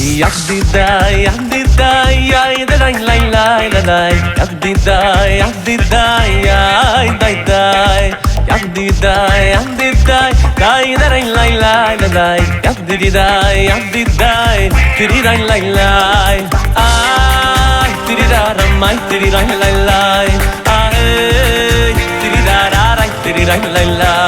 Yakdidai, yakdidai, ay da dai lai lai la dai. Yakdidai, yakdidai, ay dai dai. Yakdidai, yakdidai, dai da dai lai lai la dai. Yakdidai, yakdidai, tiri dai lai lai. Ay, tiri da ramai, tiri dai lai lai. Ay, tiri da ra, tiri dai lai lai.